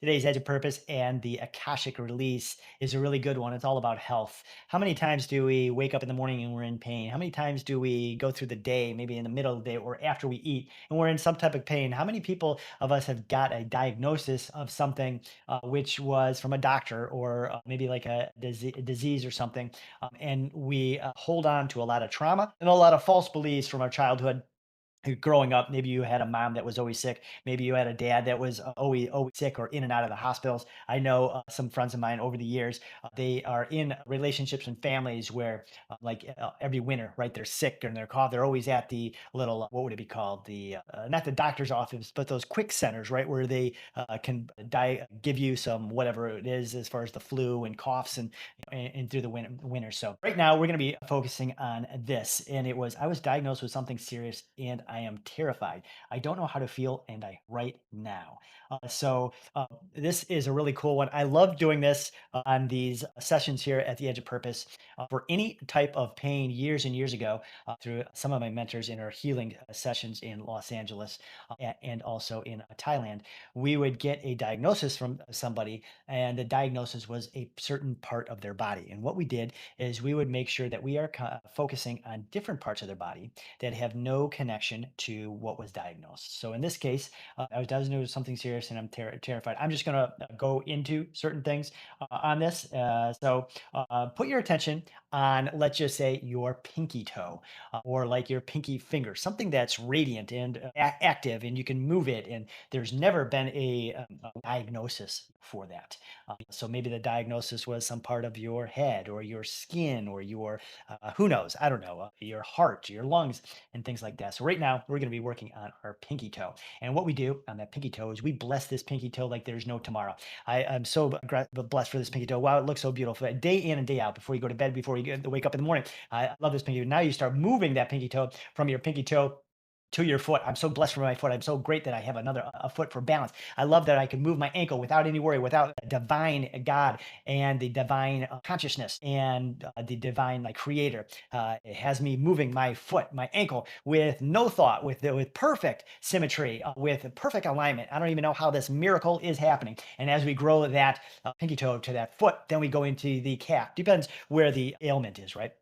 Today's Edge of Purpose and the Akashic release is a really good one. It's all about health. How many times do we wake up in the morning and we're in pain? How many times do we go through the day, maybe in the middle of the day or after we eat, and we're in some type of pain? How many people of us have got a diagnosis of something which was from a doctor or maybe like a disease or something? And we hold on to a lot of trauma and a lot of false beliefs from our childhood growing up. Maybe you had a mom that was always sick. Maybe you had a dad that was always sick or in and out of the hospitals. I know some friends of mine over the years, they are in relationships and families where every winter, right, they're sick and they're called, they're always at the little what would it be called, the not the doctor's office but those quick centers, right, where they can give you some whatever it is as far as the flu and coughs and through the winter. So right now we're going to be focusing on this. And I was diagnosed with something serious and I am terrified. I don't know how to feel and I right now. This is a really cool one. I love doing this on these sessions here at the Edge of Purpose for any type of pain years and years ago through some of my mentors in our healing sessions in Los Angeles and also in Thailand. We would get a diagnosis from somebody and the diagnosis was a certain part of their body. And what we did is we would make sure that we are focusing on different parts of their body that have no connection to what was diagnosed. So in this case, I was diagnosed with something serious and I'm terrified. I'm just going to go into certain things on this. Put your attention on, let's just say, your pinky toe or like your pinky finger, something that's radiant and active and you can move it. And there's never been a diagnosis for that. So maybe the diagnosis was some part of your head or your skin or your, who knows, I don't know, your heart, your lungs, and things like that. So right now we're going to be working on our pinky toe. And what we do on that pinky toe is we bless this pinky toe like there's no tomorrow. I'm so blessed for this pinky toe. Wow, it looks so beautiful. Day in and day out, before you go to bed, before you wake up in the morning. I love this pinky toe. Now you start moving that pinky toe from your pinky toe to your foot. I'm so blessed for my foot. I'm so great that I have another a foot for balance. I love that I can move my ankle without any worry, without divine God and the divine consciousness and the divine like creator. It has me moving my foot, my ankle with no thought, with perfect symmetry, with perfect alignment. I don't even know how this miracle is happening. And as we grow that pinky toe to that foot, then we go into the calf. Depends where the ailment is, right?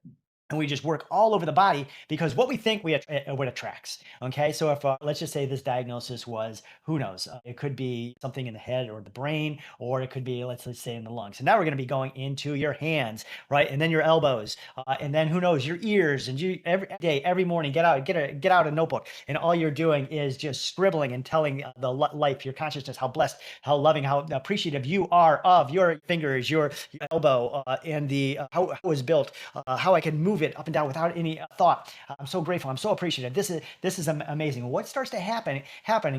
And we just work all over the body because what we think what attracts. Okay, so if let's just say this diagnosis was, who knows, it could be something in the head or the brain, or it could be, let's say, in the lungs. And now we're going to be going into your hands, right, and then your elbows, and then who knows, your ears. And you every day, every morning, get out a notebook, and all you're doing is just scribbling and telling life, your consciousness, how blessed, how loving, how appreciative you are of your fingers, your elbow, and the how it was built, how I can move it up and down without any thought. I'm so grateful. I'm so appreciative. This is amazing. What starts to happening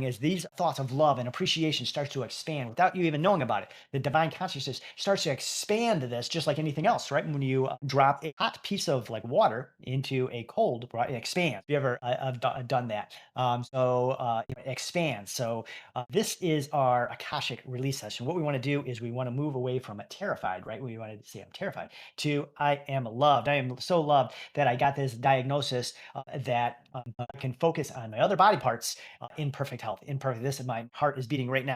is these thoughts of love and appreciation starts to expand without you even knowing about it. The divine consciousness starts to expand this just like anything else, right? When you drop a hot piece of like water into a cold, right, it expands. Have you ever done that? It expands. This is our Akashic release session. What we want to do is we want to move away from a terrified, right? We want to say I'm terrified to I am loved. I am so loved that I got this diagnosis that I can focus on my other body parts in perfect health. In perfect. This is my heart is beating right now.